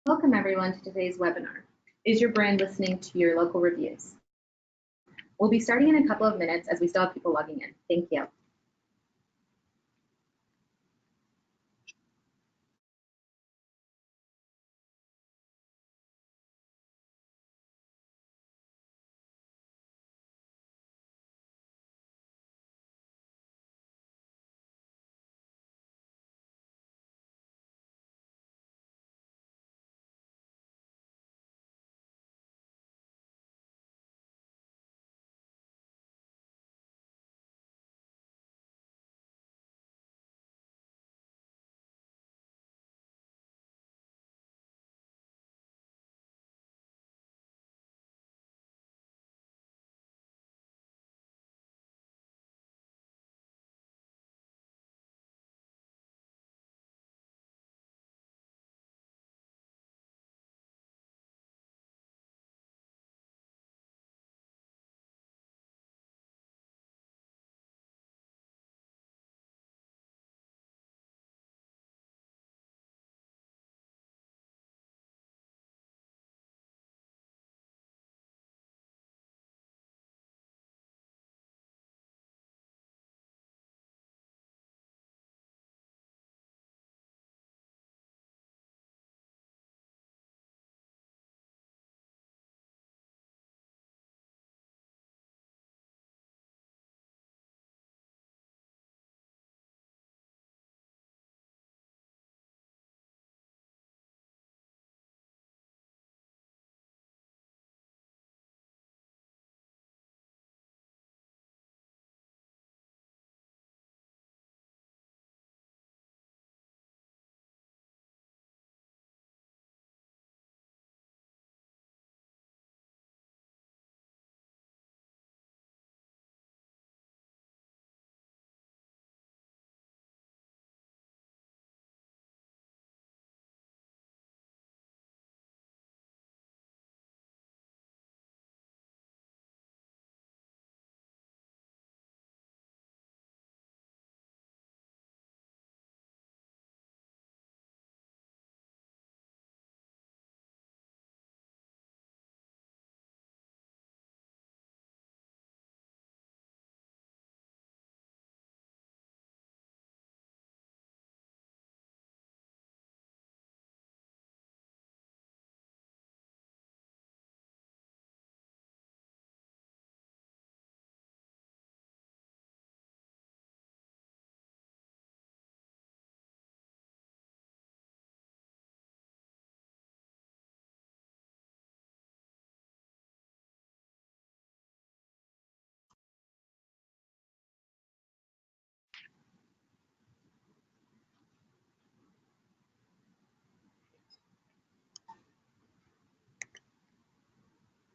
Welcome everyone to today's webinar. Is your brand listening to your local reviews? We'll be starting in a couple of minutes as we still have people logging in. Thank you.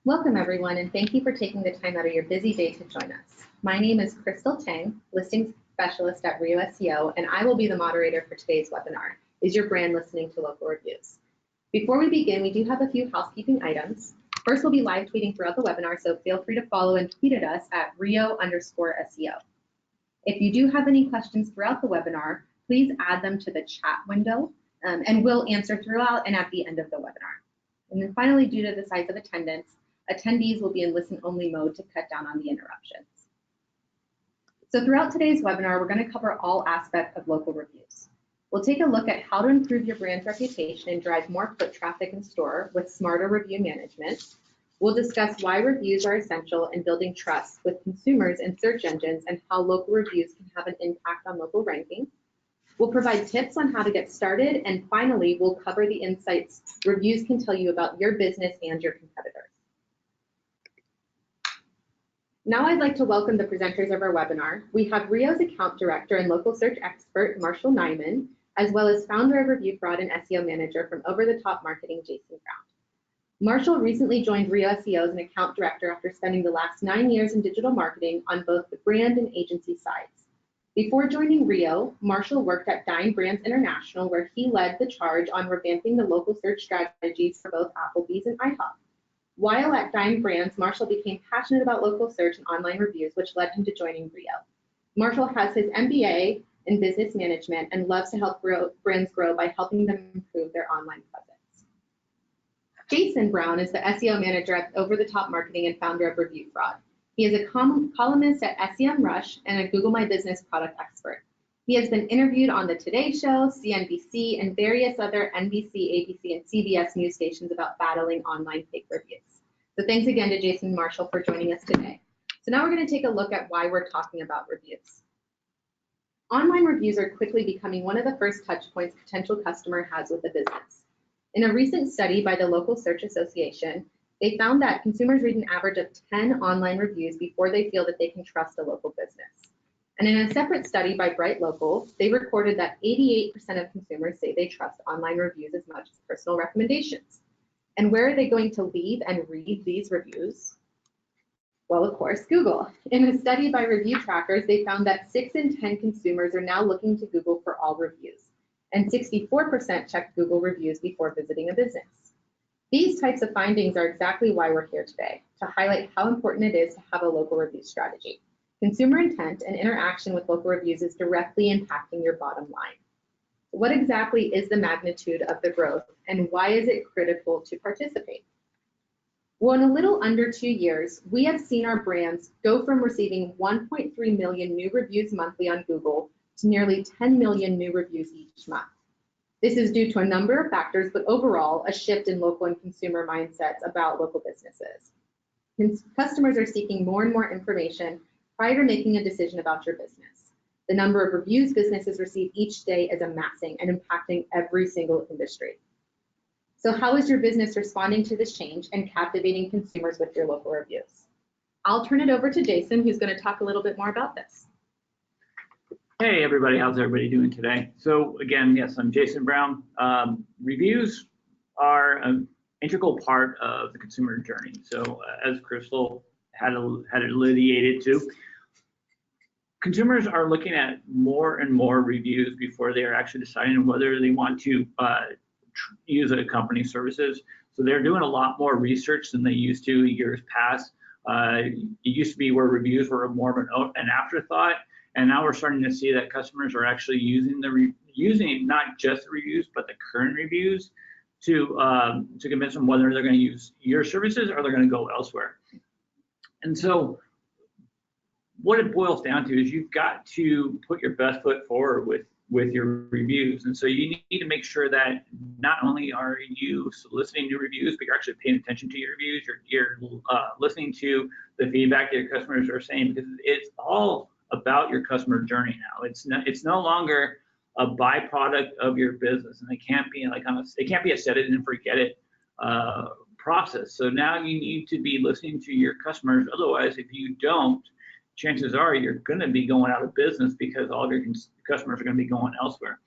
Welcome everyone, and thank you for taking the time out of your busy day to join us. My name is Crystal Tang, Listings Specialist at Reviews SEO, and I will be the moderator for today's webinar, Is Your Brand Listening to Local Reviews? Before we begin, we do have a few housekeeping items. First, we'll be live tweeting throughout the webinar, so feel free to follow and tweet at us at Rio_SEO. If you do have any questions throughout the webinar, please add them to the chat window, and we'll answer throughout and at the end of the webinar. And then finally, due to the size of attendance, attendees will be in listen-only mode to cut down on the interruptions. So throughout today's webinar, we're going to cover all aspects of local reviews. We'll take a look at how to improve your brand's reputation and drive more foot traffic in store with smarter review management. We'll discuss why reviews are essential in building trust with consumers and search engines and how local reviews can have an impact on local ranking. We'll provide tips on how to get started, and finally, we'll cover the insights reviews can tell you about your business and your competitors. Now I'd like to welcome the presenters of our webinar. We have Rio's account director and local search expert, Marshall Nyman, as well as founder of Review Fraud and SEO manager from Over the Top Marketing, Jason Brown. Marshall recently joined Rio SEO as an account director after spending the last 9 years in digital marketing on both the brand and agency sides. Before joining Rio, Marshall worked at Dine Brands International, where he led the charge on revamping the local search strategies for both Applebee's and IHOP. While at Dine Brands, Marshall became passionate about local search and online reviews, which led him to joining Rio. Marshall has his MBA in business management and loves to help brands grow by helping them improve their online presence. Jason Brown is the SEO manager at Over the Top Marketing and founder of Review Fraud. He is a columnist at SEMrush and a Google My Business product expert. He has been interviewed on the Today Show, CNBC, and various other NBC, ABC, and CBS news stations about battling online fake reviews. So thanks again to Jason Marshall for joining us today. So now we're going to take a look at why we're talking about reviews. Online reviews are quickly becoming one of the first touch points a potential customer has with a business. In a recent study by the Local Search Association, they found that consumers read an average of 10 online reviews before they feel that they can trust a local business. And in a separate study by Bright Local, they recorded that 88% of consumers say they trust online reviews as much as personal recommendations. And where are they going to leave and read these reviews? Well, of course, Google. In a study by Review Trackers, they found that 6 in 10 consumers are now looking to Google for all reviews, and 64% check Google reviews before visiting a business. These types of findings are exactly why we're here today, to highlight how important it is to have a local review strategy. Consumer intent and interaction with local reviews is directly impacting your bottom line. What exactly is the magnitude of the growth, and why is it critical to participate? Well, in a little under 2 years, we have seen our brands go from receiving 1.3 million new reviews monthly on Google to nearly 10 million new reviews each month. This is due to a number of factors, but overall, a shift in local and consumer mindsets about local businesses. Customers are seeking more and more information prior to making a decision about your business. The number of reviews businesses receive each day is amassing and impacting every single industry. So how is your business responding to this change and captivating consumers with your local reviews? I'll turn it over to Jason, who's going to talk a little bit more about this. Hey everybody, how's everybody doing today? So again, yes, I'm Jason Brown. Reviews are an integral part of the consumer journey. So as Crystal had alluded to, consumers are looking at more and more reviews before they are actually deciding whether they want to use a company's services. So they're doing a lot more research than they used to years past. It used to be where reviews were more of an afterthought, and now we're starting to see that customers are actually using not just the reviews, but the current reviews to convince them whether they're going to use your services or they're going to go elsewhere. And so what it boils down to is you've got to put your best foot forward with your reviews. And so you need to make sure that not only are you soliciting new reviews, but you're actually paying attention to your reviews, you're listening to the feedback that your customers are saying, because it's all about your customer journey now. It's no longer a byproduct of your business, and it can't be a set it and forget it process. So now you need to be listening to your customers. Otherwise, if you don't, chances are you're going to be going out of business because all of your customers are going to be going elsewhere.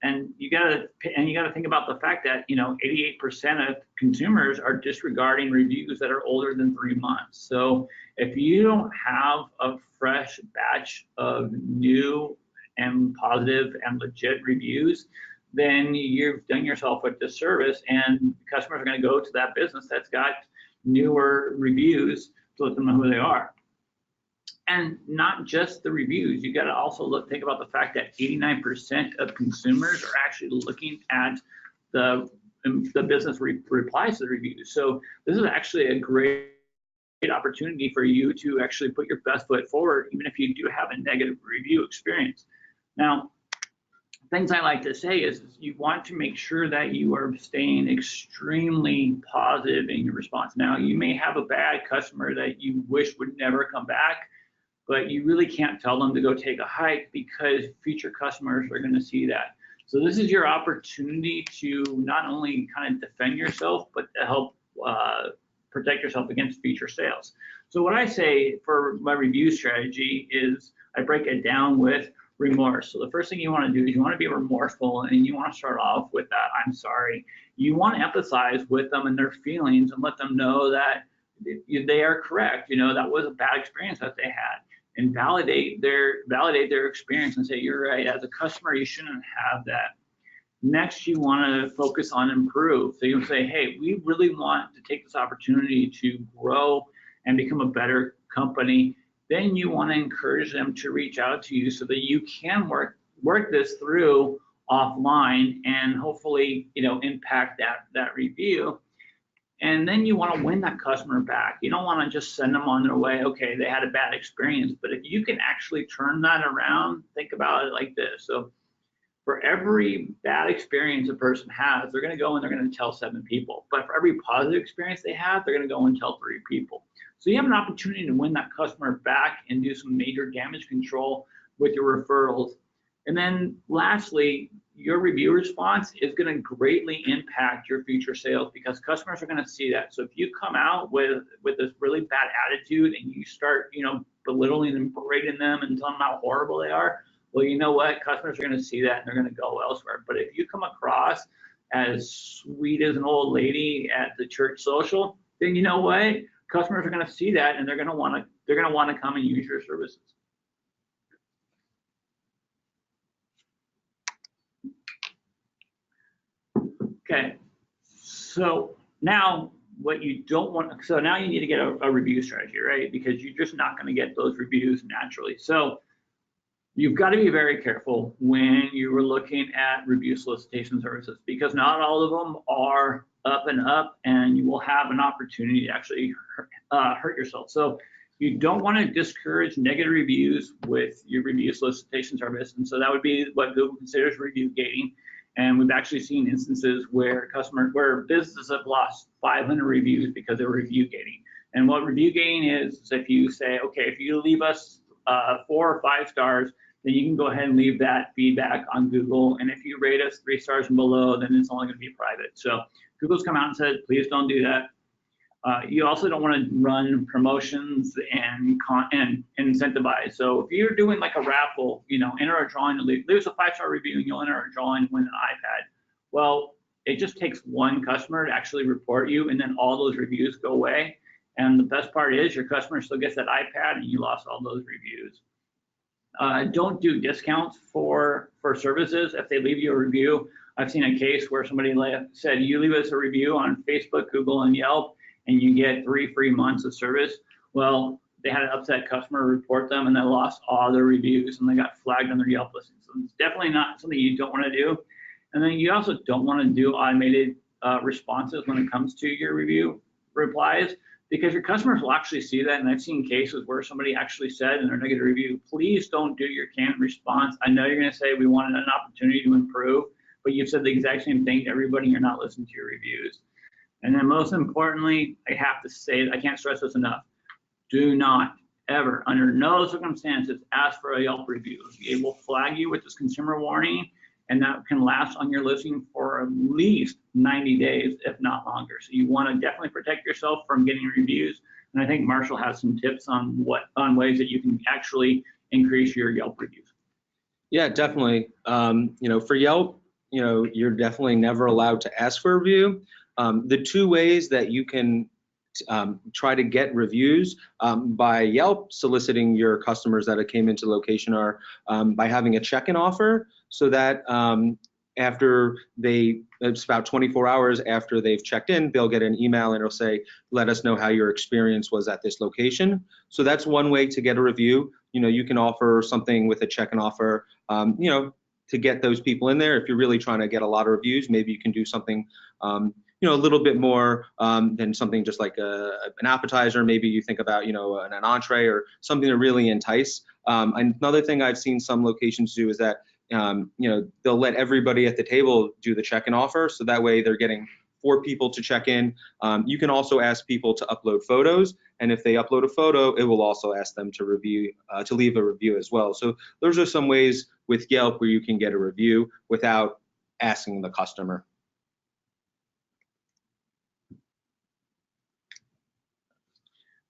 And you got to think about the fact that 88% of consumers are disregarding reviews that are older than 3 months. So if you don't have a fresh batch of new and positive and legit reviews, then you've done yourself a disservice, and customers are going to go to that business that's got newer reviews to let them know who they are. And not just the reviews, you got to also think about the fact that 89% of consumers are actually looking at the business replies to the reviews. So this is actually a great opportunity for you to actually put your best foot forward, even if you do have a negative review experience. Now, things I like to say is you want to make sure that you are staying extremely positive in your response. Now, you may have a bad customer that you wish would never come back, but you really can't tell them to go take a hike because future customers are going to see that. So this is your opportunity to not only kind of defend yourself, but to help protect yourself against future sales. So what I say for my review strategy is I break it down with remorse. So the first thing you want to do is you want to be remorseful, and you want to start off with that I'm sorry. You want to empathize with them and their feelings and let them know that they are correct. That was a bad experience that they had. And validate their experience and say, you're right, as a customer, you shouldn't have that. Next, you want to focus on improve. So you say, hey, we really want to take this opportunity to grow and become a better company. Then you want to encourage them to reach out to you so that you can work this through offline and hopefully, impact that review. And then you want to win that customer back. You don't want to just send them on their way. Okay, they had a bad experience, but if you can actually turn that around, think about it like this. So for every bad experience a person has, they're going to go and they're going to tell 7 people. But for every positive experience they have, they're going to go and tell 3 people. So you have an opportunity to win that customer back and do some major damage control with your referrals. And then lastly, your review response is going to greatly impact your future sales because customers are going to see that. So if you come out with this really bad attitude and you start, belittling and berating them and telling them how horrible they are, well, you know what? Customers are going to see that and they're going to go elsewhere. But if you come across as sweet as an old lady at the church social, then you know what? Customers are going to see that and they're going to want to come and use your services. Okay, so now what you don't want, so now you need to get a review strategy, right? Because you're just not going to get those reviews naturally. So you've got to be very careful when you were looking at review solicitation services because not all of them are up and up, and you will have an opportunity to actually hurt yourself. So you don't want to discourage negative reviews with your review solicitation service, and so that would be what Google considers review gating. And we've actually seen instances where businesses have lost 500 reviews because they were review gating. And what review gating is if you say, okay, if you leave us 4 or 5 stars, then you can go ahead and leave that feedback on Google. And if you rate us 3 stars and below, then it's only going to be private. So Google's come out and said, please don't do that. You also don't want to run promotions and incentivize. So if you're doing like a raffle, enter a drawing to leave us a 5-star review and you'll enter a drawing to win an iPad. Well, it just takes one customer to actually report you and then all those reviews go away. And the best part is your customer still gets that iPad and you lost all those reviews. Don't do discounts for services if they leave you a review. I've seen a case where somebody said, you leave us a review on Facebook, Google, and Yelp, and you get 3 free months of service. Well, they had an upset customer report them and they lost all their reviews and they got flagged on their Yelp listing. So it's definitely not something you don't want to do. And then you also don't want to do automated responses when it comes to your review replies because your customers will actually see that. And I've seen cases where somebody actually said in their negative review, please don't do your canned response. I know you're going to say we wanted an opportunity to improve, but you've said the exact same thing to everybody and you're not listening to your reviews. And then most importantly, I have to say, I can't stress this enough, do not ever, under no circumstances, ask for a Yelp review. It will flag you with this consumer warning, and that can last on your listing for at least 90 days, if not longer. So you want to definitely protect yourself from getting reviews. And I think Marshall has some tips on ways that you can actually increase your Yelp reviews. Yeah, definitely. For Yelp, you're definitely never allowed to ask for a review. The 2 ways that you can try to get reviews by Yelp soliciting your customers that came into location are by having a check-in offer, so that after it's about 24 hours after they've checked in, they'll get an email and it'll say, let us know how your experience was at this location. So that's one way to get a review. You can offer something with a check-in offer, to get those people in there. If you're really trying to get a lot of reviews, maybe you can do something a little bit more than something just like an appetizer. Maybe you think about, an entree or something to really entice. Another thing I've seen some locations do is that, they'll let everybody at the table do the check-in offer. So that way they're getting 4 people to check in. You can also ask people to upload photos. And if they upload a photo, it will also ask them to leave a review as well. So those are some ways with Yelp where you can get a review without asking the customer.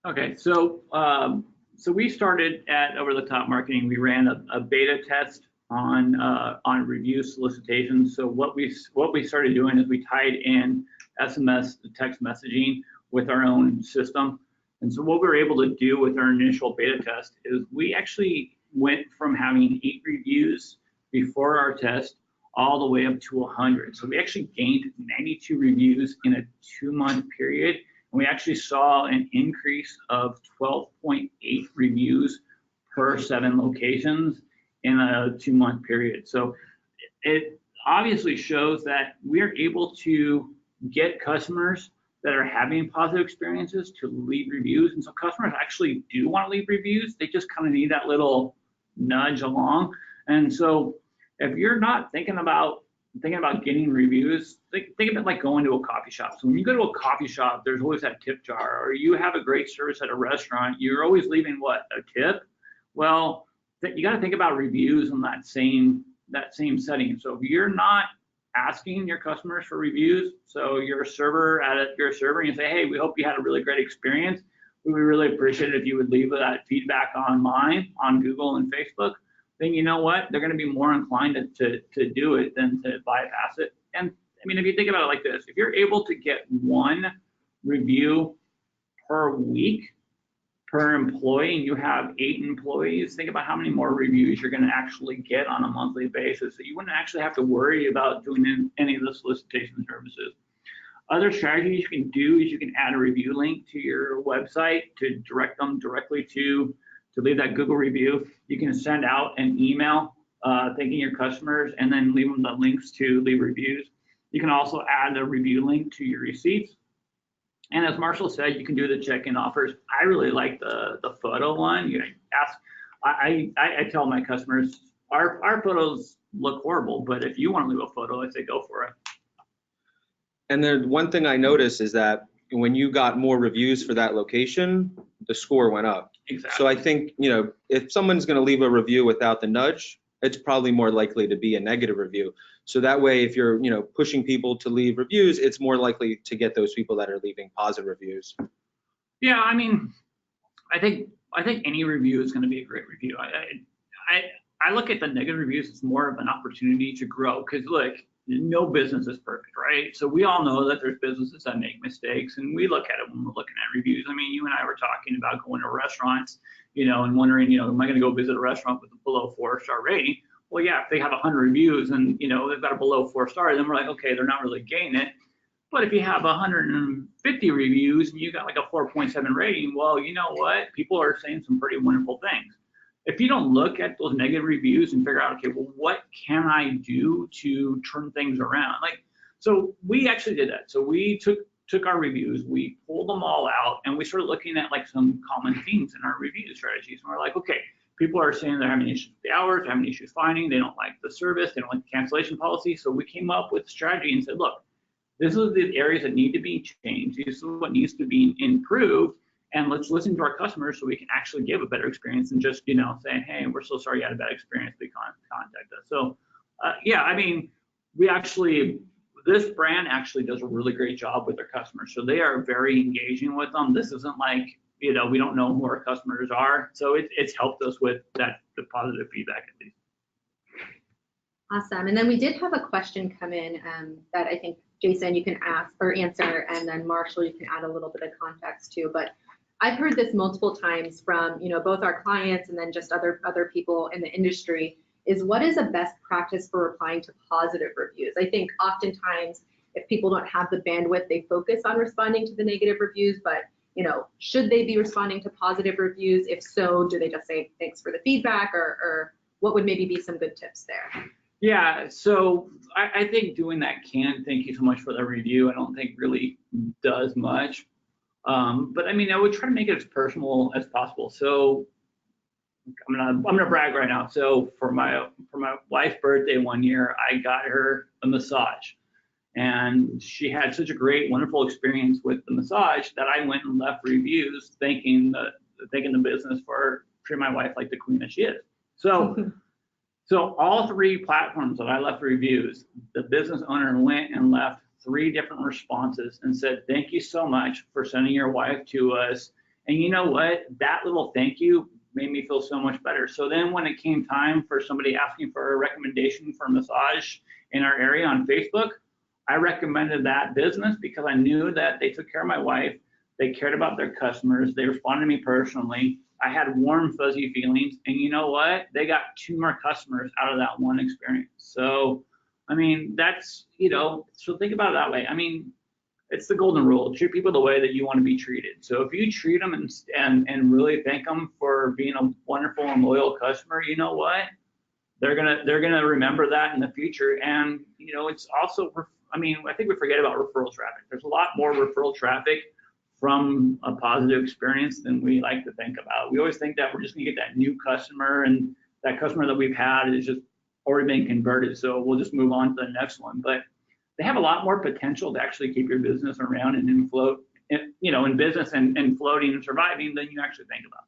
Okay, so we started at Over the Top Marketing. We ran a beta test on review solicitations. So what we started doing is we tied in SMS text messaging with our own system. And so what we were able to do with our initial beta test is we actually went from having 8 reviews before our test all the way up to 100. So we actually gained 92 reviews in a 2-month period. And we actually saw an increase of 12.8 reviews per 7 locations in a 2-month period. So obviously shows that we're able to get customers that are having positive experiences to leave reviews. And so customers actually do want to leave reviews. They just kind of need that little nudge along. And so if you're not thinking about getting reviews, think of it like going to a coffee shop. So when you go to a coffee shop, there's always that tip jar, or you have a great service at a restaurant, you're always leaving what, a tip? Well, you got to think about reviews in that same setting. So if you're not asking your customers for reviews, so you're a server and you say, hey, we hope you had a really great experience. We would really appreciate it if you would leave that feedback online on Google and Facebook. Then you know what? They're going to be more inclined to do it than to bypass it. And I mean, if you think about it like this, if you're able to get 1 review per week per employee and you have 8 employees, think about how many more reviews you're going to actually get on a monthly basis. So you wouldn't actually have to worry about doing any of the solicitation services. Other strategies you can do is you can add a review link to your website to direct them directly to leave that Google review. You can send out an email thanking your customers and then leave them the links to leave reviews. You can also add a review link to your receipts. And as Marshall said, you can do the check-in offers. I really like the photo one. You ask, I tell my customers, our photos look horrible, but if you want to leave a photo, I say go for it. And then one thing I noticed is that when you got more reviews for that location, the score went up. Exactly. So I think, if someone's going to leave a review without the nudge, it's probably more likely to be a negative review. So that way, if you're, pushing people to leave reviews, it's more likely to get those people that are leaving positive reviews. Yeah, I mean, I think any review is going to be a great review. I look at the negative reviews as more of an opportunity to grow, because look, no business is perfect, right? So we all know that there's businesses that make mistakes, and we look at it when we're looking at reviews. I mean, you and I were talking about going to restaurants, and wondering, am I going to go visit a restaurant with a below 4-star rating? Well, yeah, if they have 100 reviews and they've got a below 4 star, then we're like, okay, they're not really gaining it. But if you have 150 reviews and you got like a 4.7 rating, well, you know what? People are saying some pretty wonderful things. If you don't look at those negative reviews and figure out, okay, well, what can I do to turn things around? So we actually did that. So we took our reviews, we pulled them all out, and we started looking at like some common themes in our review strategies. And we're like, okay, people are saying they're having issues with the hours, they're having issues finding, they don't like the service, they don't like the cancellation policy. So we came up with a strategy and said, look, this is the areas that need to be changed. This is what needs to be improved. And let's listen to our customers so we can actually give a better experience than just, saying, hey, we're so sorry you had a bad experience, please contact us. So, yeah, I mean, this brand actually does a really great job with their customers. So they are very engaging with them. This isn't like, we don't know who our customers are. So it's helped us with the positive feedback at least. Awesome. And then we did have a question come in that I think, Jason, you can ask or answer, and then Marshall, you can add a little bit of context too. But I've heard this multiple times from, both our clients and then just other people in the industry, is what is a best practice for replying to positive reviews? I think oftentimes if people don't have the bandwidth, they focus on responding to the negative reviews, but should they be responding to positive reviews? If so, do they just say thanks for the feedback, or what would maybe be some good tips there? Yeah, so I think doing that thank you so much for the review, I don't think really does much. But I mean, I would try to make it as personal as possible. So I'm gonna brag right now. So for my wife's birthday one year, I got her a massage, and she had such a great, wonderful experience with the massage that I went and left reviews thanking the business for treating my wife like the queen that she is. So all 3 platforms that I left reviews, the business owner went and left 3 different responses and said, thank you so much for sending your wife to us. And you know what? That little thank you made me feel so much better. So then when it came time for somebody asking for a recommendation for a massage in our area on Facebook, I recommended that business because I knew that they took care of my wife. They cared about their customers. They responded to me personally. I had warm, fuzzy feelings. And you know what? They got 2 more customers out of that one experience. So, I mean, that's, so think about it that way. I mean, it's the golden rule. Treat people the way that you want to be treated. So if you treat them and really thank them for being a wonderful and loyal customer, you know what? they're gonna remember that in the future. And you know, it's also, I mean, I think we forget about referral traffic. There's a lot more referral traffic from a positive experience than we like to think about. We always think that we're just gonna get that new customer, and that customer that we've had is just already been converted, so we'll just move on to the next one. But they have a lot more potential to actually keep your business around and in float, you know, in business and floating and surviving than you actually think about.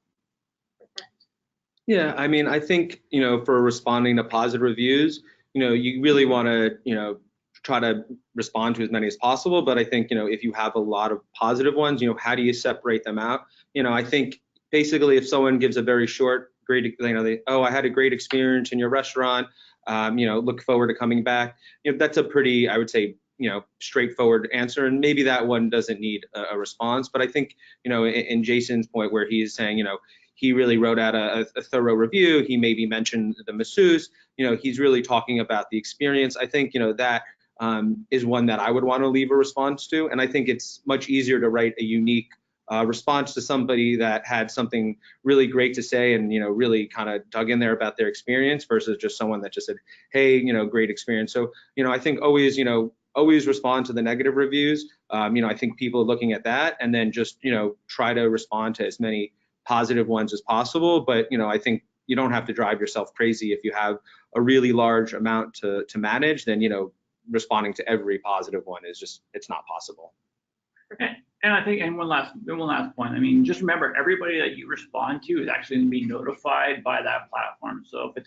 Yeah, I mean, I think, you know, for responding to positive reviews, you know, you really want to, you know, try to respond to as many as possible. But I think, you know, if you have a lot of positive ones, you know, how do you separate them out? You know, I think basically if someone gives a very short, great, you know, I had a great experience in your restaurant, you know, look forward to coming back. You know, that's a pretty, I would say, you know, straightforward answer, and maybe that one doesn't need a response. But I think, you know, in Jason's point where he is saying, you know, he really wrote out a thorough review, he maybe mentioned the masseuse, you know, he's really talking about the experience. I think, you know, that is one that I would want to leave a response to. And I think it's much easier to write a unique response to somebody that had something really great to say and, you know, really kind of dug in there about their experience versus just someone that just said, hey, you know, great experience. So, you know, I think always, you know, always respond to the negative reviews. You know, I think people are looking at that, and then just, you know, try to respond to as many positive ones as possible. But, you know, I think you don't have to drive yourself crazy. If you have a really large amount to manage, then, you know, responding to every positive one is just, it's not possible. Okay. And I think, and one last point, I mean, just remember, everybody that you respond to is actually going to be notified by that platform. So if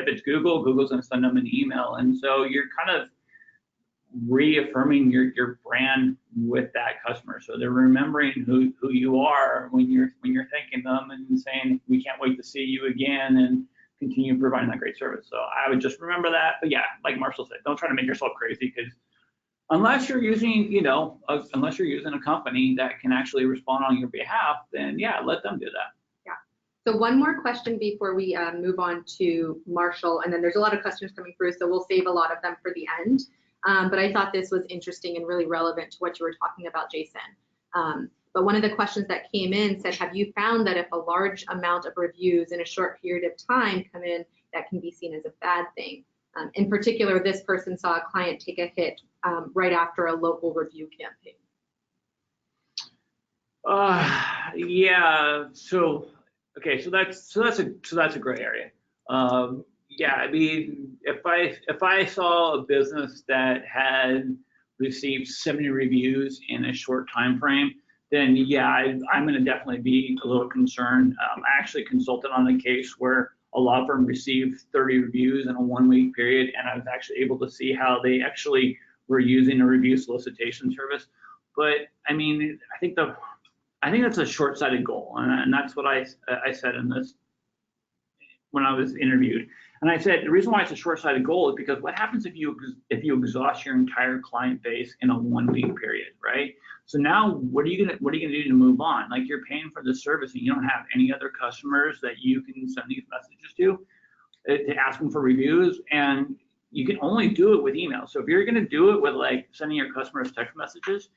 it's Google, Google's going to send them an email. And so you're kind of reaffirming your brand with that customer. So they're remembering who you are when you're thanking them and saying, we can't wait to see you again, and continue providing that great service. So I would just remember that. But yeah, like Marshall said, don't try to make yourself crazy, because unless you're using, you know, unless you're using a company that can actually respond on your behalf, then yeah, let them do that. Yeah. So one more question before we move on to Marshall, and then there's a lot of questions coming through, so we'll save a lot of them for the end. But I thought this was interesting and really relevant to what you were talking about, Jason. But one of the questions that came in said, have you found that if a large amount of reviews in a short period of time come in, that can be seen as a bad thing? In particular, this person saw a client take a hit right after a local review campaign. Yeah. So okay. So that's a gray area. Yeah. I mean, if I saw a business that had received 70 reviews in a short time frame, then yeah, I'm going to definitely be a little concerned. I actually consulted on a case where a law firm received 30 reviews in a 1-week period, and I was actually able to see how they actually were using a review solicitation service. But I mean, I think that's a short-sighted goal, and that's what I said in this when I was interviewed. And I said the reason why it's a short-sighted goal is because what happens if you exhaust your entire client base in a 1-week period, right? So now what are you gonna do to move on? Like, you're paying for this service and you don't have any other customers that you can send these messages to ask them for reviews, and you can only do it with email. So if you're gonna do it with like sending your customers text messages,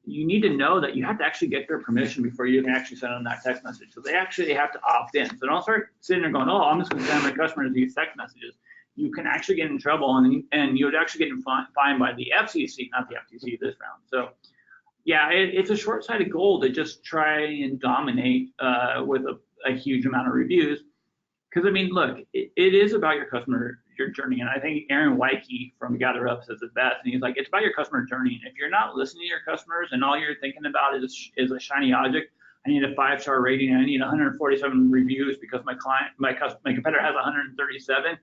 you need to know that you have to actually get their permission before you can actually send them that text message. So they actually have to opt in. So don't start sitting there going, oh, I'm just going to send my customers these text messages. You can actually get in trouble, and you would actually get fined by the FCC, not the FTC this round. So yeah, it's a short-sighted goal to just try and dominate with a huge amount of reviews. Because I mean, look, it is about your customer, your journey. And I think Aaron Wyke from Gather Up says it best. And he's like, it's about your customer journey. And if you're not listening to your customers and all you're thinking about is a shiny object, I need a 5-star rating, I need 147 reviews because my competitor has 137.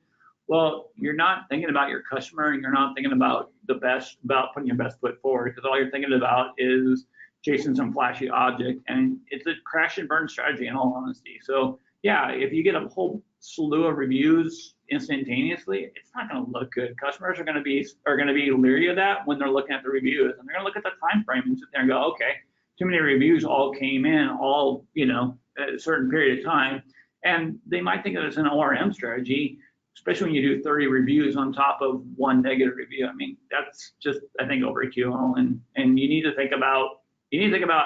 Well, you're not thinking about your customer, and you're not thinking about about putting your best foot forward, because all you're thinking about is chasing some flashy object. And it's a crash and burn strategy, in all honesty. So yeah, if you get a whole slew of reviews instantaneously, it's not going to look good. Customers are going to be leery of that when they're looking at the reviews, and they're going to look at the time frame and sit there and go, okay, too many reviews all came in all, you know, at a certain period of time, and they might think that it's an ORM strategy, especially when you do 30 reviews on top of one negative review. I mean, that's just, I think, overkill, and you need to think about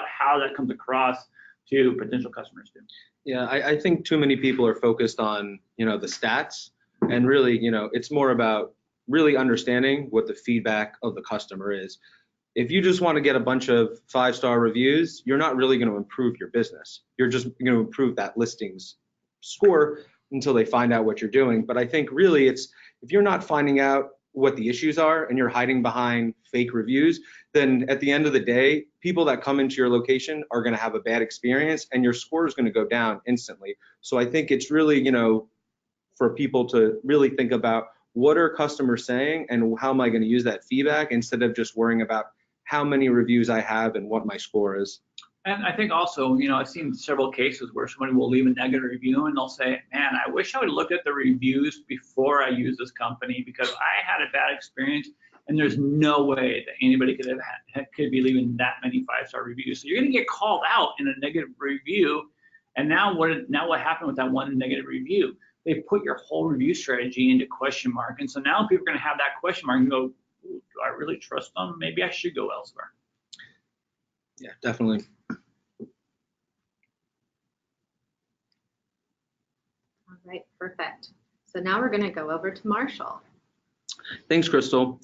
how that comes across to potential customers too. Yeah, I think too many people are focused on, you know, the stats, And really, it's more about really understanding what the feedback of the customer is. If you just want to get a bunch of 5-star reviews, you're not really going to improve your business. You're just going to improve that listings score until they find out what you're doing. But I think really it's, if you're not finding out what the issues are and you're hiding behind fake reviews, then at the end of the day, people that come into your location are going to have a bad experience and your score is going to go down instantly. So I think it's really, for people to really think about what are customers saying and how am I going to use that feedback instead of just worrying about how many reviews I have and what my score is. And I think also, I've seen several cases where somebody will leave a negative review and they'll say, man, I wish I would look at the reviews before I use this company because I had a bad experience and there's no way that anybody could be leaving that many 5-star reviews. So you're going to get called out in a negative review. And now what happened with that one negative review? They put your whole review strategy into question mark. And so now people are going to have that question mark and go, do I really trust them? Maybe I should go elsewhere. Yeah, definitely. All right, perfect. So now we're going to go over to Marshall. Thanks, Crystal.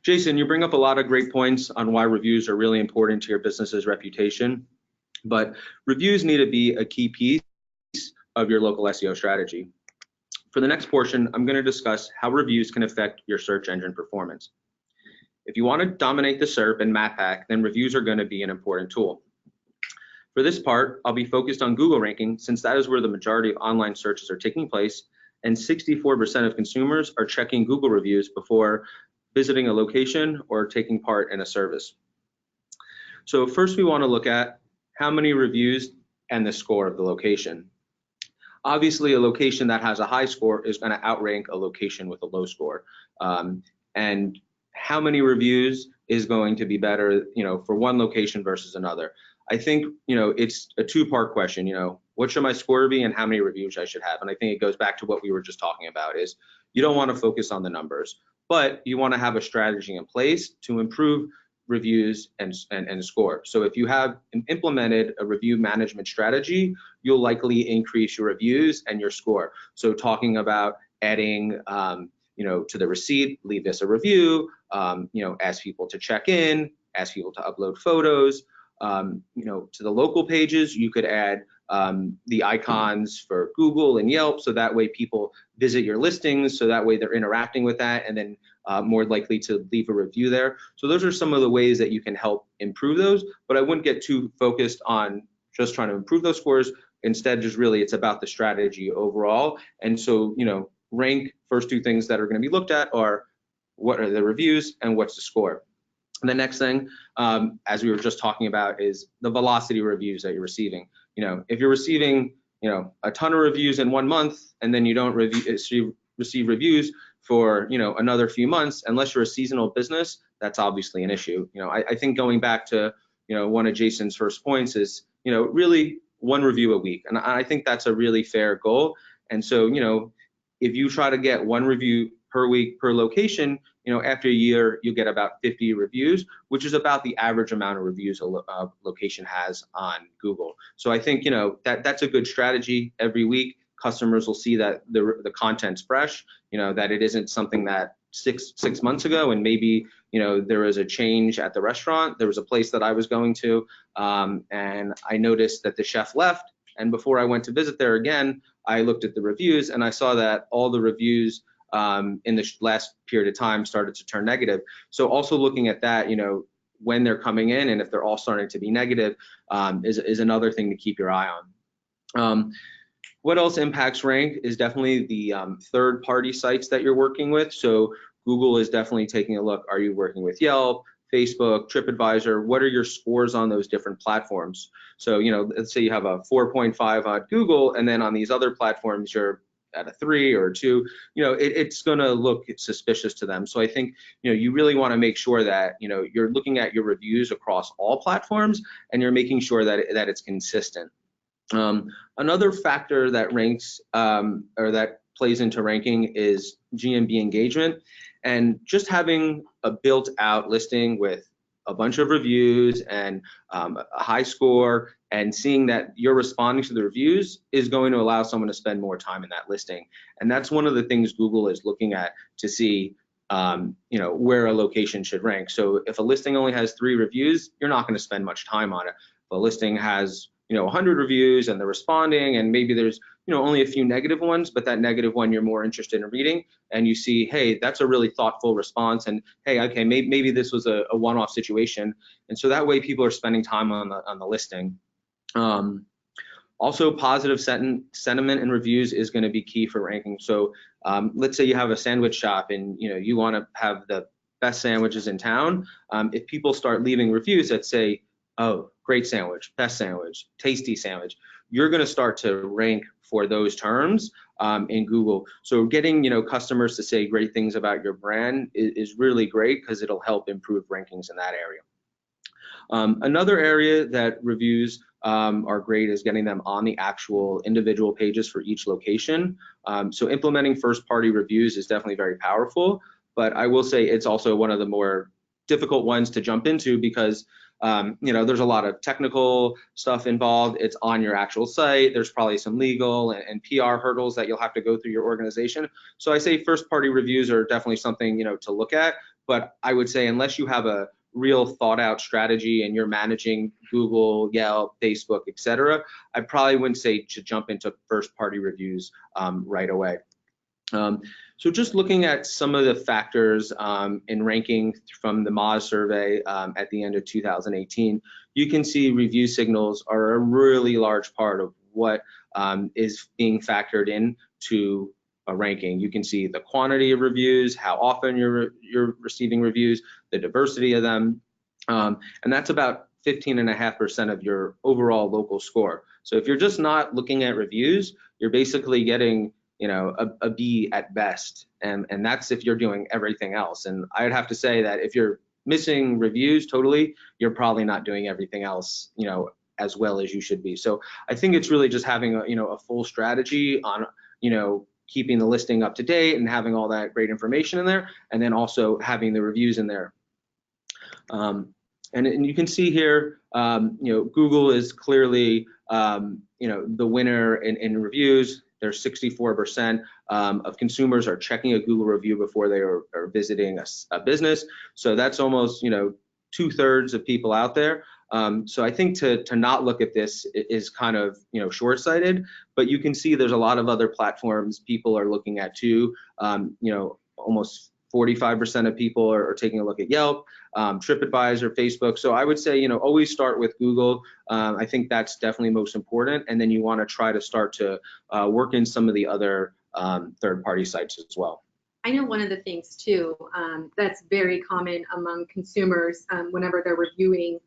Jason, you bring up a lot of great points on why reviews are really important to your business's reputation, but reviews need to be a key piece of your local SEO strategy. For the next portion, I'm going to discuss how reviews can affect your search engine performance. If you want to dominate the SERP and map hack, then reviews are going to be an important tool. For this part, I'll be focused on Google ranking since that is where the majority of online searches are taking place, and 64% of consumers are checking Google reviews before visiting a location or taking part in a service. So first we want to look at how many reviews and the score of the location. Obviously, a location that has a high score is going to outrank a location with a low score. And how many reviews is going to be better, for one location versus another. I think, it's a two-part question, what should my score be and how many reviews I should have? And I think it goes back to what we were just talking about is you don't want to focus on the numbers, but you want to have a strategy in place to improve reviews and score. So if you have implemented a review management strategy, you'll likely increase your reviews and your score. So talking about adding, to the receipt, leave this a review, ask people to check in, ask people to upload photos, to the local pages, you could add the icons for Google and Yelp, so that way people visit your listings, so that way they're interacting with that and then more likely to leave a review there. So those are some of the ways that you can help improve those, but I wouldn't get too focused on just trying to improve those scores. Instead, just really it's about the strategy overall. And so, rank first two things that are going to be looked at are what are the reviews and what's the score. And the next thing, as we were just talking about, is the velocity reviews that you're receiving. If you're receiving, a ton of reviews in 1 month and then you don't receive reviews for, another few months, unless you're a seasonal business, that's obviously an issue. I think going back to, one of Jason's first points is, really one review a week. And I think that's a really fair goal. And so, if you try to get one review per week per location, after a year, you get about 50 reviews, which is about the average amount of reviews a location has on Google. So I think, that's a good strategy. Every week, customers will see that the content's fresh, that it isn't something that six months ago, and maybe, there was a change at the restaurant. There was a place that I was going to, and I noticed that the chef left. And before I went to visit there again, I looked at the reviews and I saw that all the reviews in the last period of time started to turn negative. So also looking at that, when they're coming in and if they're all starting to be negative is another thing to keep your eye on. What else impacts rank is definitely the third-party sites that you're working with. So Google is definitely taking a look. Are you working with Yelp, Facebook, TripAdvisor? What are your scores on those different platforms? So, let's say you have a 4.5 on Google, and then on these other platforms, you're at a 3 or a 2, it's going to look suspicious to them. So I think, you really want to make sure that, you're looking at your reviews across all platforms and you're making sure that it's consistent. Another factor that ranks or that plays into ranking is GMB engagement, and just having a built out listing with a bunch of reviews and a high score, and seeing that you're responding to the reviews is going to allow someone to spend more time in that listing. And that's one of the things Google is looking at to see where a location should rank. So if a listing only has 3 reviews, you're not going to spend much time on it. If a listing has 100 reviews and they're responding, and maybe there's only a few negative ones, but that negative one you're more interested in reading, and you see, hey, that's a really thoughtful response, and hey, okay, maybe this was a one-off situation, and so that way people are spending time on the listing. Also, positive sentiment and reviews is going to be key for ranking. So let's say you have a sandwich shop and you want to have the best sandwiches in town. If people start leaving reviews that say, oh, great sandwich, best sandwich, tasty sandwich, you're going to start to rank for those terms in Google. So getting customers to say great things about your brand is really great, because it'll help improve rankings in that area. Another area that reviews are great is getting them on the actual individual pages for each location. So implementing first-party reviews is definitely very powerful, but I will say it's also one of the more difficult ones to jump into, because there's a lot of technical stuff involved. It's on your actual site. There's probably some legal and PR hurdles that you'll have to go through your organization. So I say first-party reviews are definitely something to look at, but I would say unless you have a real thought out strategy and you're managing Google, Yelp, Facebook, etc., I probably wouldn't say to jump into first party reviews right away. So just looking at some of the factors in ranking from the Moz survey at the end of 2018, you can see review signals are a really large part of what is being factored in to a ranking. You can see the quantity of reviews, how often you're receiving reviews, the diversity of them, and that's about 15.5% of your overall local score. So if you're just not looking at reviews, you're basically getting a B at best, and that's if you're doing everything else. And I'd have to say that if you're missing reviews totally, you're probably not doing everything else as well as you should be. So I think it's really just having a full strategy on keeping the listing up to date and having all that great information in there, and then also having the reviews in there. And you can see here, Google is clearly, the winner in reviews. There's 64% of consumers are checking a Google review before they are visiting a business. So that's almost, 2/3 of people out there. So I think to not look at this is kind of short-sighted, but you can see there's a lot of other platforms people are looking at too. Almost 45% of people are taking a look at Yelp, TripAdvisor, Facebook. So I would say always start with Google. I think that's definitely most important, and then you want to try to start to work in some of the other third-party sites as well. I know one of the things too that's very common among consumers whenever they're reviewing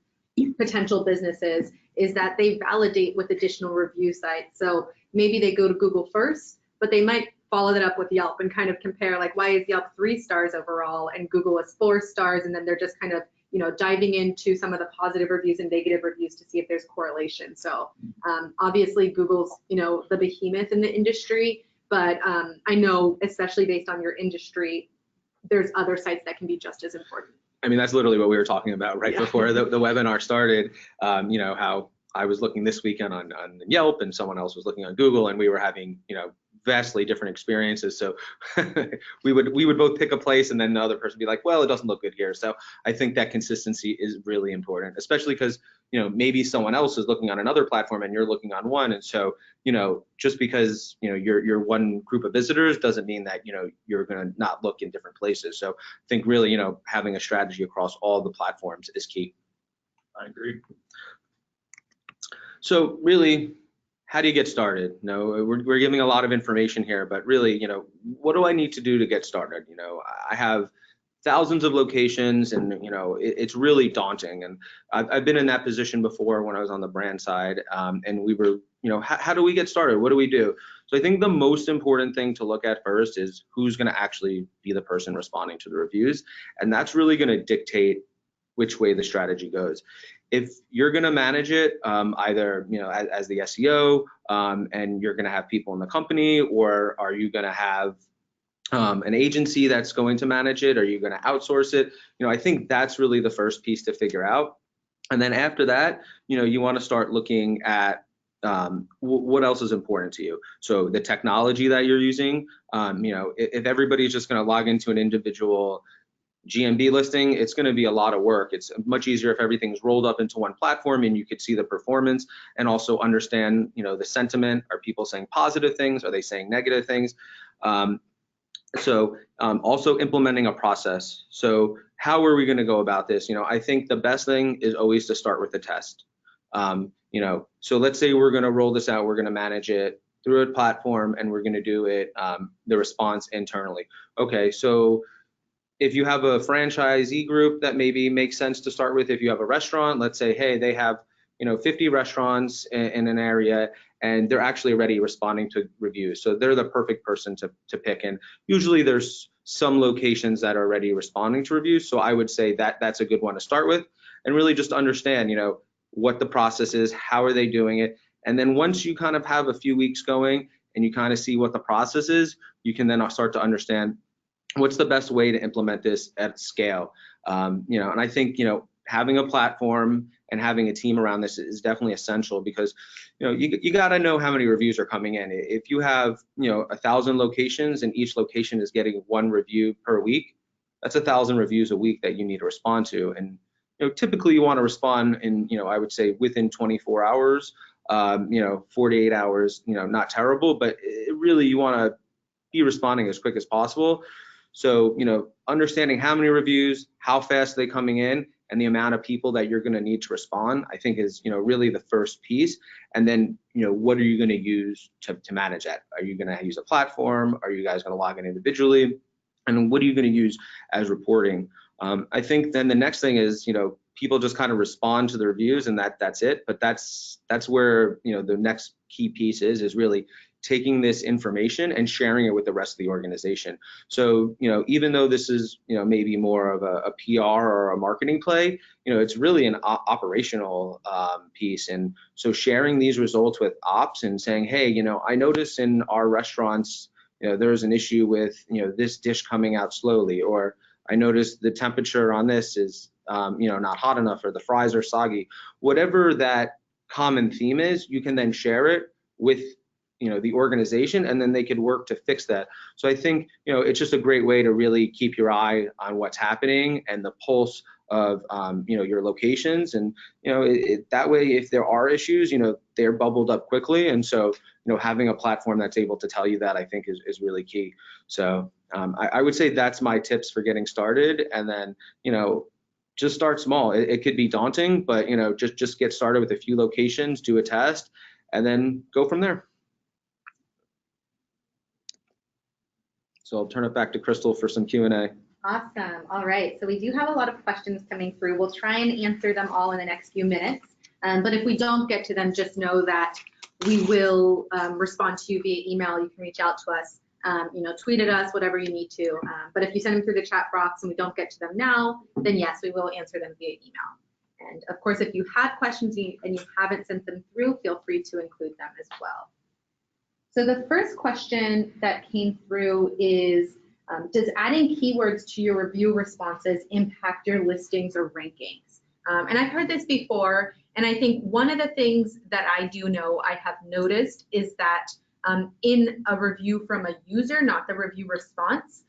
potential businesses is that they validate with additional review sites. So maybe they go to Google first, but they might follow that up with Yelp and kind of compare, like, why is Yelp 3 stars overall and Google is 4 stars, and then they're just kind of diving into some of the positive reviews and negative reviews to see if there's correlation. So obviously Google's the behemoth in the industry, but I know, especially based on your industry, there's other sites that can be just as important. I mean, that's literally what we were talking about right before the webinar started. How I was looking this weekend on Yelp and someone else was looking on Google, and we were having vastly different experiences. So we would both pick a place, and then the other person would be like, well, it doesn't look good here. So I think that consistency is really important, especially because maybe someone else is looking on another platform and you're looking on one, and so just because you're one group of visitors doesn't mean that you're going to not look in different places. So I think really having a strategy across all the platforms is key. I agree. So really, how do you get started? We're giving a lot of information here, but really, what do I need to do to get started? I have thousands of locations, and it's really daunting. And I've been in that position before when I was on the brand side, and we were, how do we get started? What do we do? So I think the most important thing to look at first is who's going to actually be the person responding to the reviews, and that's really going to dictate which way the strategy goes. If you're going to manage it, either as the SEO, and you're going to have people in the company, or are you going to have an agency that's going to manage it? Are you going to outsource it? I think that's really the first piece to figure out. And then after that, you want to start looking at what else is important to you. So the technology that you're using, if everybody's just going to log into an individual GMB listing, it's going to be a lot of work. It's much easier if everything's rolled up into one platform and you could see the performance and also understand, the sentiment. Are people saying positive things? Are they saying negative things? Also implementing a process. So how are we going to go about this? I think the best thing is always to start with a test. So let's say we're going to roll this out, we're going to manage it through a platform, and we're going to do it, the response internally. Okay, so if you have a franchisee group, that maybe makes sense to start with. If you have a restaurant, let's say, hey, they have 50 restaurants in an area, and they're actually already responding to reviews. So they're the perfect person to pick. And usually there's some locations that are already responding to reviews. So I would say that that's a good one to start with, and really just understand, what the process is, how are they doing it. And then once you kind of have a few weeks going and you kind of see what the process is, you can then start to understand what's the best way to implement this at scale. And I think, having a platform and having a team around this is definitely essential, because, you got to know how many reviews are coming in. If you have, 1,000 locations and each location is getting 1 review per week, that's 1,000 reviews a week that you need to respond to. And, typically you want to respond in, I would say within 24 hours, 48 hours, not terrible, but really you want to be responding as quick as possible. So, understanding how many reviews, how fast are they coming in, and the amount of people that you're going to need to respond, I think is, really the first piece. And then, what are you going to use to manage that? Are you going to use a platform? Are you guys going to log in individually? And what are you going to use as reporting? I think then the next thing is, people just kind of respond to the reviews, and that's it. But that's where, the next key piece is really taking this information and sharing it with the rest of the organization. So, even though this is, maybe more of a PR or a marketing play, it's really an operational piece. And so sharing these results with ops and saying, hey, I noticed in our restaurants, there's an issue with, this dish coming out slowly, or I noticed the temperature on this is, not hot enough, or the fries are soggy. Whatever that common theme is, you can then share it with the organization, and then they could work to fix that. So I think, it's just a great way to really keep your eye on what's happening and the pulse of, your locations. And, that way, if there are issues, they're bubbled up quickly. And so, having a platform that's able to tell you that, I think is really key. So I would say that's my tips for getting started. And then, just start small. It could be daunting, but, just get started with a few locations, do a test, and then go from there. So I'll turn it back to Crystal for some Q&A. Awesome. All right. So we do have a lot of questions coming through. We'll try and answer them all in the next few minutes. But if we don't get to them, just know that we will respond to you via email. You can reach out to us, tweet at us, whatever you need to. But if you send them through the chat box and we don't get to them now, then yes, we will answer them via email. And of course, if you have questions and you haven't sent them through, feel free to include them as well. So the first question that came through is, does adding keywords to your review responses impact your listings or rankings? And I've heard this before, and I think one of the things that I do know I have noticed is that in a review from a user, not the review response,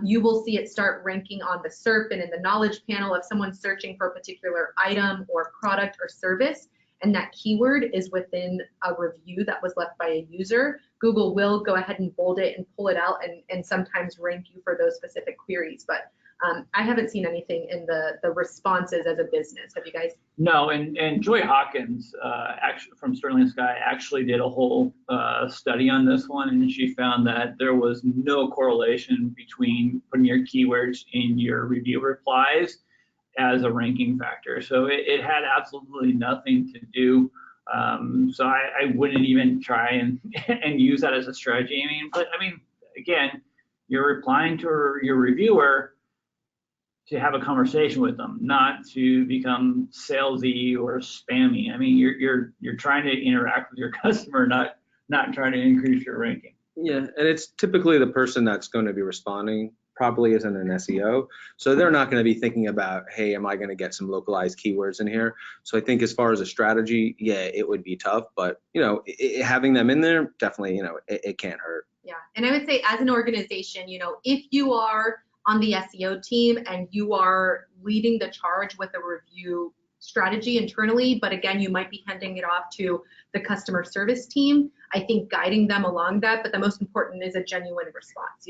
you will see it start ranking on the SERP and in the knowledge panel if someone's searching for a particular item or product or service, and that keyword is within a review that was left by a user. Google will go ahead and bold it and pull it out and sometimes rank you for those specific queries. But I haven't seen anything in the responses as a business. Have you guys? No, and Joy Hawkins, actually from Sterling Sky, actually did a whole study on this one, and she found that there was no correlation between putting your keywords in your review replies as a ranking factor. So it had absolutely nothing to do. So I wouldn't even try and use that as a strategy. But again, you're replying to your reviewer to have a conversation with them, not to become salesy or spammy. You're trying to interact with your customer, not trying to increase your ranking. Yeah, and it's typically the person that's going to be responding probably isn't an SEO. So they're not going to be thinking about, hey, am I going to get some localized keywords in here? So I think as far as a strategy, yeah, it would be tough, but having them in there, definitely, it can't hurt. Yeah, and I would say as an organization, if you are on the SEO team and you are leading the charge with a review strategy internally, but again, you might be handing it off to the customer service team. I think guiding them along that, but the most important is a genuine response,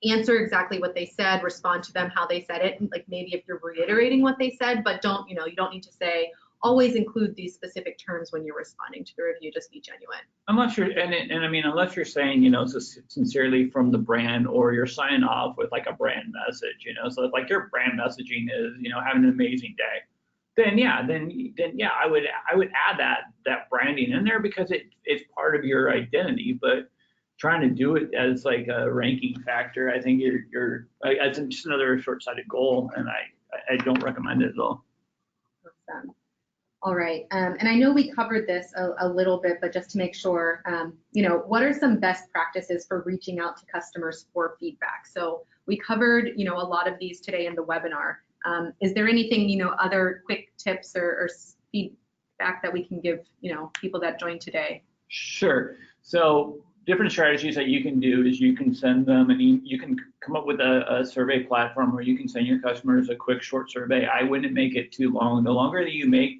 answer exactly what they said, respond to them how they said it, and like maybe if you're reiterating what they said, but don't, you don't need to say, always include these specific terms when you're responding to the review, just be genuine. Unless you're, and I mean, unless you're saying, sincerely from the brand, or you're signing off with like a brand message, so if like your brand messaging is, having an amazing day, then yeah, I would add that branding in there because it's part of your identity. But trying to do it as like a ranking factor, I think it's just another short-sighted goal, and I don't recommend it at all. Awesome. All right, and I know we covered this a little bit, but just to make sure, what are some best practices for reaching out to customers for feedback? So we covered, a lot of these today in the webinar. Is there anything, other quick tips or feedback that we can give, people that joined today? Sure. So different strategies that you can do is you can send them, and you can come up with a survey platform where you can send your customers a quick short survey. I wouldn't make it too long. The longer that you make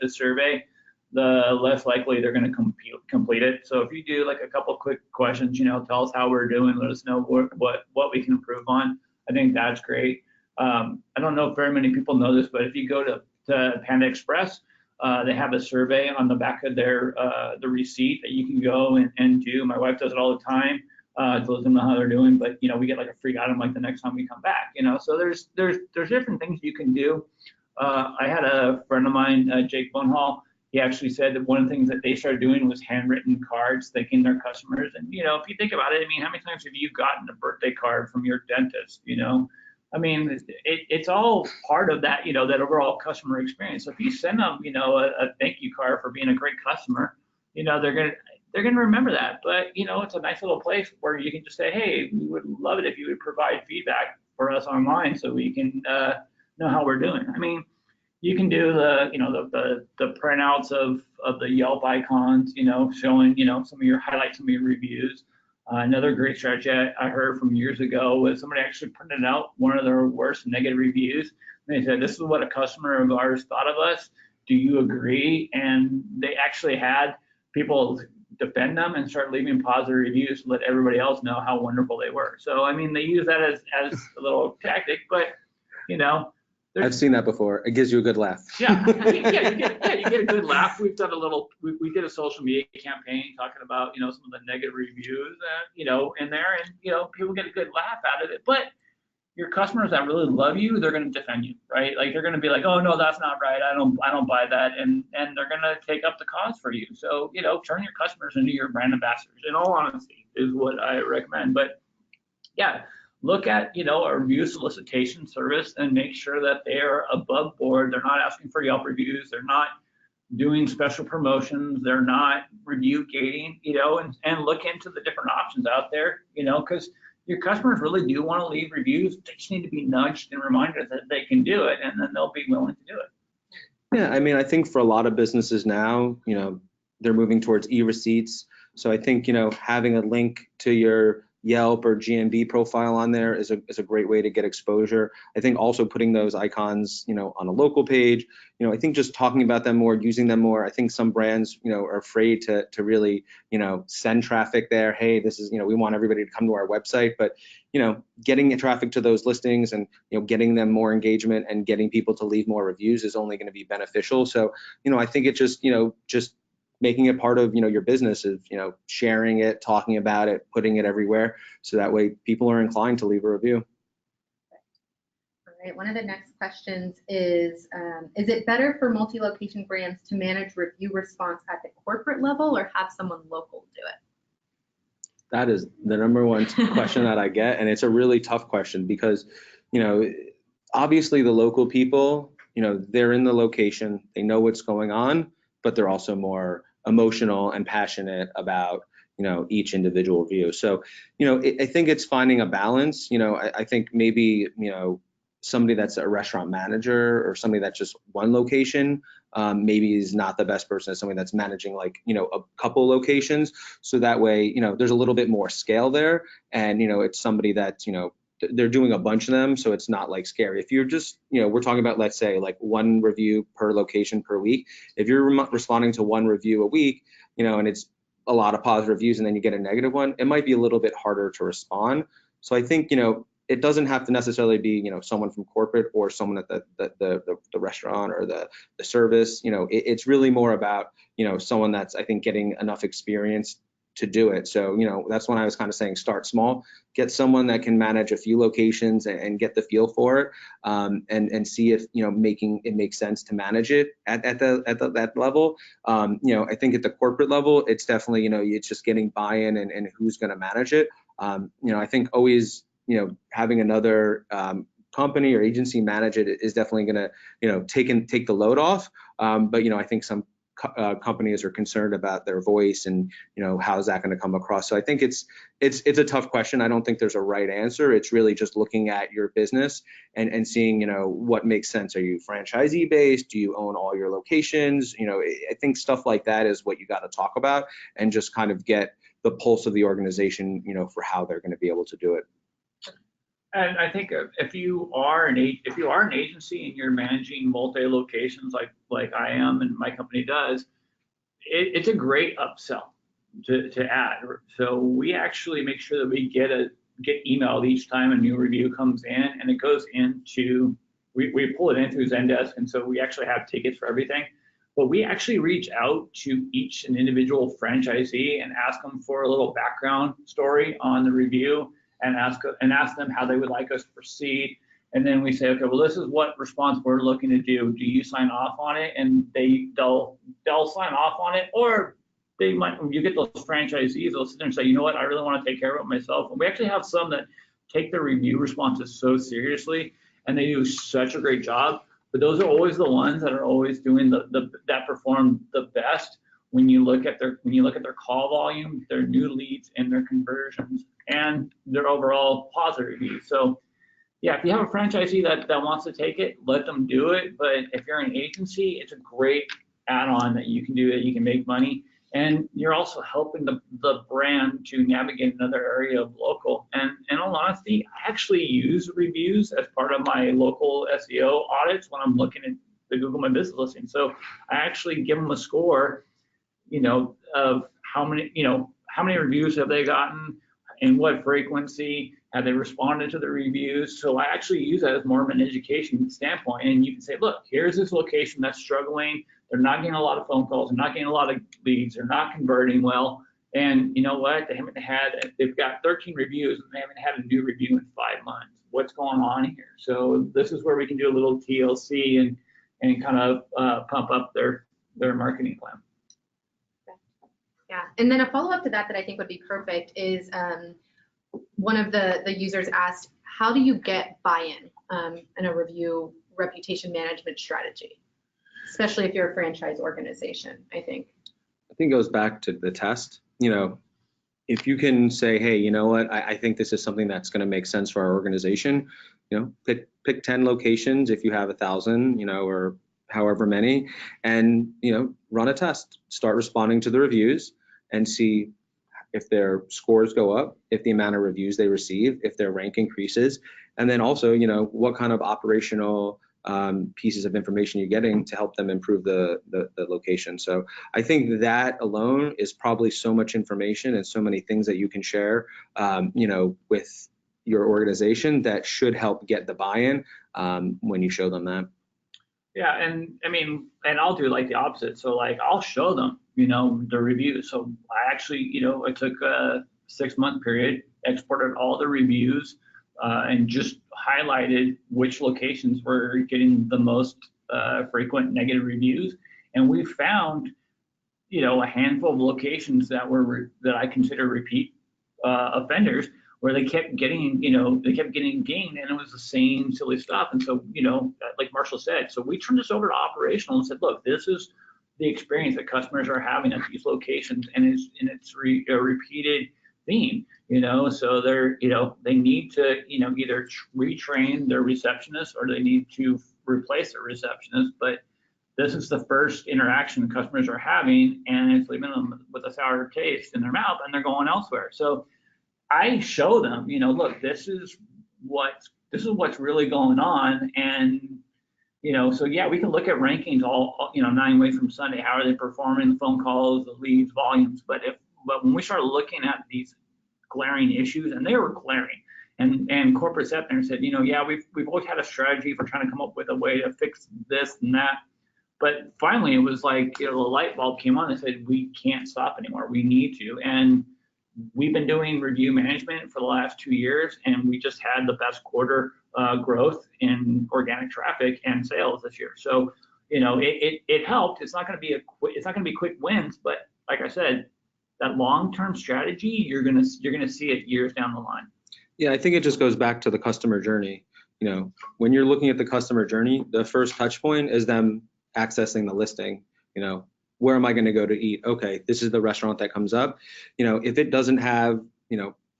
the survey, the less likely they're going to complete it. So if you do like a couple quick questions, tell us how we're doing, let us know what we can improve on. I think that's great. I don't know if very many people know this, but if you go to Panda Express, they have a survey on the back of their the receipt that you can go and do. My wife does it all the time. To let them know how they're doing, but we get like a free item like the next time we come back. So there's different things you can do. I had a friend of mine, Jake Bonehall. He actually said that one of the things that they started doing was handwritten cards, thanking their customers. And if you think about it, I mean, how many times have you gotten a birthday card from your dentist? I mean, it's all part of that, that overall customer experience. So if you send them, a thank you card for being a great customer, they're gonna remember that. But it's a nice little place where you can just say, hey, we would love it if you would provide feedback for us online so we can know how we're doing. I mean, you can do the printouts of the Yelp icons, showing some of your highlights, some of your reviews. Another great strategy I heard from years ago was somebody actually printed out one of their worst negative reviews. And they said, this is what a customer of ours thought of us. Do you agree? And they actually had people defend them and start leaving positive reviews to let everybody else know how wonderful they were. So, I mean, they use that as a little tactic, but, I've seen that before. It gives you a good laugh. Yeah, you get a good laugh. We've done we did a social media campaign talking about, some of the negative reviews, in there, and, people get a good laugh out of it. But your customers that really love you, they're going to defend you, right? Like they're going to be like, oh no, that's not right. I don't buy that, and they're going to take up the cause for you. So, turn your customers into your brand ambassadors. In all honesty, is what I recommend. But yeah. Look at, a review solicitation service and make sure that they are above board. They're not asking for Yelp reviews. They're not doing special promotions. They're not review gating, and look into the different options out there, because your customers really do want to leave reviews. They just need to be nudged and reminded that they can do it, and then they'll be willing to do it. Yeah, I mean, I think for a lot of businesses now, they're moving towards e-receipts. So I think, having a link to your Yelp or GMB profile on there is a great way to get exposure. I think also putting those icons, on a local page, I think just talking about them more, using them more. I think some brands, are afraid to really, send traffic there. Hey, this is, we want everybody to come to our website, but, getting traffic to those listings and, getting them more engagement and getting people to leave more reviews is only going to be beneficial. So, I think it just making it part of your business is sharing it, talking about it, putting it everywhere, so that way people are inclined to leave a review. All right, one of the next questions is it better for multi-location brands to manage review response at the corporate level or have someone local do it? That is the number one question that I get, and it's a really tough question because obviously the local people, they're in the location, they know what's going on, but they're also more emotional and passionate about each individual review. So, I think it's finding a balance. I think maybe, somebody that's a restaurant manager or somebody that's just one location, maybe is not the best person as somebody that's managing a couple locations. So that way, there's a little bit more scale there, and, it's somebody that's, they're doing a bunch of them, so it's not like scary. If you're just, we're talking about, let's say, like one review per location per week. If you're responding to one review a week, and it's a lot of positive reviews and then you get a negative one, it might be a little bit harder to respond. So I think, it doesn't have to necessarily be, someone from corporate or someone at the restaurant or the service. It's really more about, someone that's, I think, getting enough experience to do it. So, that's when I was kind of saying start small, get someone that can manage a few locations and get the feel for it, and see if, making it makes sense to manage it at that level. I think at the corporate level, it's definitely, it's just getting buy-in and who's going to manage it. I think always, having another company or agency manage it is definitely going to, take the load off. But, I think some companies are concerned about their voice and, how is that going to come across? So I think it's a tough question. I don't think there's a right answer. It's really just looking at your business and seeing, what makes sense. Are you franchisee based? Do you own all your locations? I think stuff like that is what you got to talk about and just kind of get the pulse of the organization, for how they're going to be able to do it. And I think if you are an agency and you're managing multi-locations like I am and my company does, it's a great upsell to add. So we actually make sure that we get emailed each time a new review comes in, and it goes into, we pull it in through Zendesk, and so we actually have tickets for everything. But we actually reach out to each and individual franchisee and ask them for a little background story on the review, and ask them how they would like us to proceed. And then we say, okay, well, this is what response we're looking to do. Do you sign off on it? And they'll sign off on it, or they might. You get those franchisees, they'll sit there and say, you know what, I really want to take care of it myself. And we actually have some that take their review responses so seriously, and they do such a great job. But those are always the ones that are always doing that perform the best. When you look at their call volume, their new leads, and their conversions, and their overall positive reviews. So yeah, if you have a franchisee that wants to take it, let them do it. But if you're an agency, it's a great add-on that you can do, that you can make money, and you're also helping the brand to navigate another area of local. And in all honesty, I actually use reviews as part of my local SEO audits when I'm looking at the Google My Business listing. So I actually give them a score, of how many reviews have they gotten, and what frequency have they responded to the reviews. So I actually use that as more of an education standpoint. And you can say, look, here's this location that's struggling. They're not getting a lot of phone calls. They're not getting a lot of leads. They're not converting well. And you know what? They've got 13 reviews, and they haven't had a new review in 5 months. What's going on here? So this is where we can do a little TLC and kind of pump up their marketing plan. Yeah, and then a follow-up to that I think would be perfect is one of the users asked, how do you get buy-in in a review reputation management strategy, especially if you're a franchise organization? I think it goes back to the test. If you can say, hey, you know what, I think this is something that's going to make sense for our organization, pick 10 locations if you have 1,000, or however many, and run a test, start responding to the reviews and see if their scores go up, if the amount of reviews they receive, if their rank increases, and then also what kind of operational pieces of information you're getting to help them improve the location. So I think that alone is probably so much information and so many things that you can share with your organization that should help get the buy-in when you show them that. Yeah, and I mean, and I'll do like the opposite. So like I'll show them, the reviews. So I actually, I took a 6-month period, exported all the reviews, and just highlighted which locations were getting the most frequent negative reviews. And we found, a handful of locations that I consider repeat offenders, where they kept getting, gained, and it was the same silly stuff. And so, like Marshall said, so we turned this over to operational and said, look, this is the experience that customers are having at these locations, and it's a repeated theme, so they need to, either retrain their receptionist or they need to replace their receptionist. But this is the first interaction customers are having, and it's leaving them with a sour taste in their mouth, and they're going elsewhere. So I show them, look, this is what's really going on. And so yeah, we can look at rankings all 9 ways from Sunday. How are they performing? The phone calls, the leads, volumes. But when we started looking at these glaring issues, and they were glaring, and corporate sat there and said, yeah, we've always had a strategy for trying to come up with a way to fix this and that. But finally, it was like, the light bulb came on and said, we can't stop anymore. We need to. And we've been doing review management for the last 2 years, and we just had the best quarter growth in organic traffic and sales this year. So, it helped. It's not going to be quick wins, but like I said, that long-term strategy, you're gonna see it years down the line. Yeah, I think it just goes back to the customer journey. When you're looking at the customer journey, the first touch point is them accessing the listing. Where am I going to go to eat? Okay, this is the restaurant that comes up. If it doesn't have,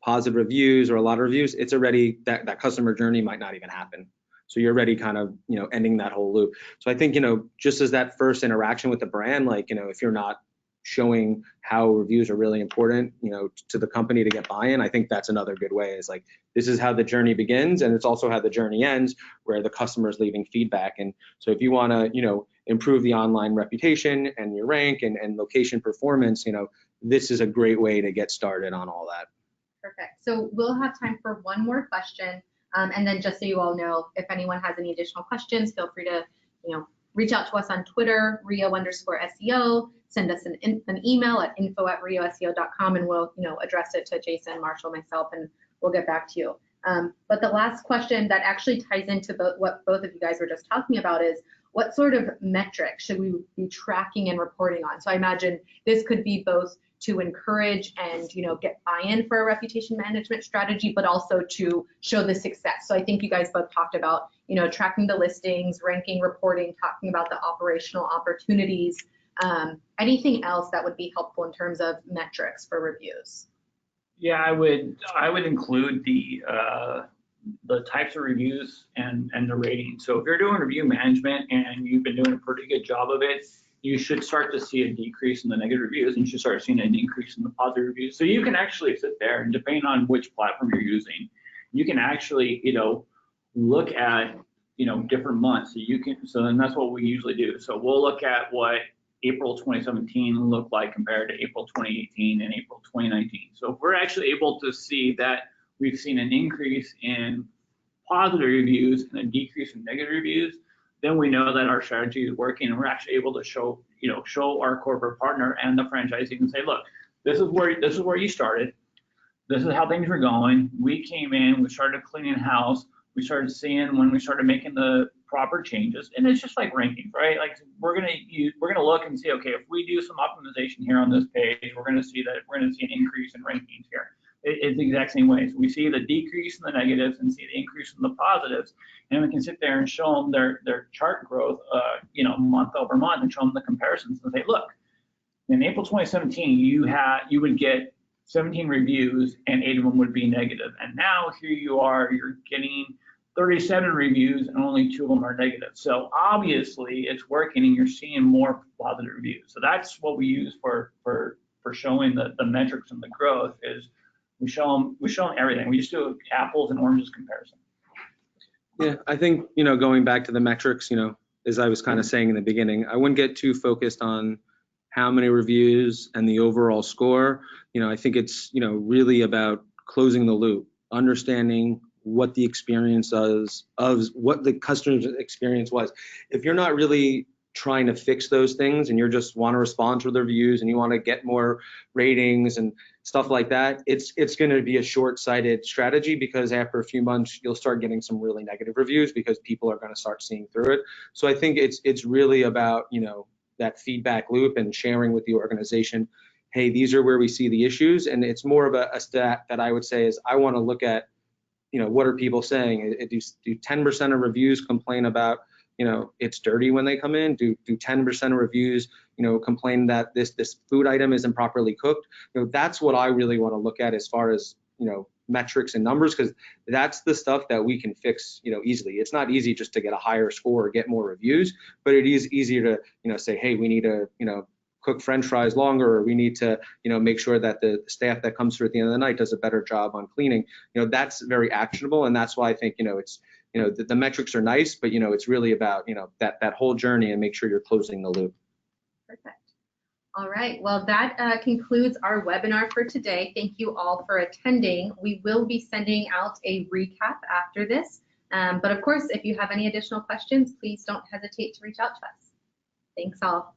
positive reviews or a lot of reviews, it's already that customer journey might not even happen. So you're already kind of, ending that whole loop. So I think, just as that first interaction with the brand, like, if you're not showing how reviews are really important, to the company to get buy-in, I think that's another good way, is like, this is how the journey begins, and it's also how the journey ends, where the customer is leaving feedback. And so if you want to, improve the online reputation and your rank and location performance, this is a great way to get started on all that. Perfect. So we'll have time for one more question. And then just so you all know, if anyone has any additional questions, feel free to, reach out to us on Twitter, Rio_SEO, send us an email at info@rioseo.com, and we'll, address it to Jason, Marshall, myself, and we'll get back to you. But the last question that actually ties into what both of you guys were just talking about is, what sort of metrics should we be tracking and reporting on? So I imagine this could be both to encourage and, get buy-in for a reputation management strategy, but also to show the success. So I think you guys both talked about, tracking the listings, ranking, reporting, talking about the operational opportunities. Anything else that would be helpful in terms of metrics for reviews? Yeah, I would include the types of reviews and the rating. So if you're doing review management and you've been doing a pretty good job of it, you should start to see a decrease in the negative reviews, and you should start seeing an increase in the positive reviews. So you can actually sit there, and depending on which platform you're using, you can actually, look at, different months. So then that's what we usually do. So we'll look at what April 2017 looked like compared to April 2018 and April 2019. So if we're actually able to see that we've seen an increase in positive reviews and a decrease in negative reviews, then we know that our strategy is working, and we're actually able to show our corporate partner and the franchisee and say, look, this is where you started. This is how things were going. We came in, we started cleaning house, we started seeing when we started making the proper changes, and it's just like rankings, right? Like we're gonna look and see, okay, if we do some optimization here on this page, we're gonna see an increase in rankings here. It's the exact same way. So we see the decrease in the negatives and see the increase in the positives, and we can sit there and show them their chart growth, month over month, and show them the comparisons and say, look, in April 2017, you would get 17 reviews and 8 of them would be negative, and now here you are, you're getting 37 reviews and only 2 of them are negative. So obviously it's working, and you're seeing more positive reviews. So that's what we use for showing the metrics and the growth is. We show them everything. We just do apples and oranges comparison. Yeah, I think, going back to the metrics, as I was kind of saying in the beginning, I wouldn't get too focused on how many reviews and the overall score. I think it's, really about closing the loop, understanding what the experience is, of what the customer's experience was. If you're not really trying to fix those things and you just want to respond to the reviews and you want to get more ratings and stuff like that, it's going to be a short-sighted strategy, because after a few months you'll start getting some really negative reviews because people are going to start seeing through it. So I think it's really about that feedback loop and sharing with the organization, hey, these are where we see the issues. And it's more of a stat that I would say is, I want to look at what are people saying. Do 10% of reviews complain about it's dirty when they come in? Do 10% of reviews, complain that this food item isn't properly cooked? That's what I really want to look at as far as, metrics and numbers, because that's the stuff that we can fix, easily. It's not easy just to get a higher score or get more reviews, but it is easier to, say, hey, we need to, cook French fries longer, or we need to, make sure that the staff that comes through at the end of the night does a better job on cleaning. That's very actionable, and that's why I think, it's, the metrics are nice, but it's really about, that whole journey, and make sure you're closing the loop. Perfect. All right, well, that concludes our webinar for today. Thank you all for attending. We will be sending out a recap after this, but of course, if you have any additional questions, please don't hesitate to reach out to us. Thanks all.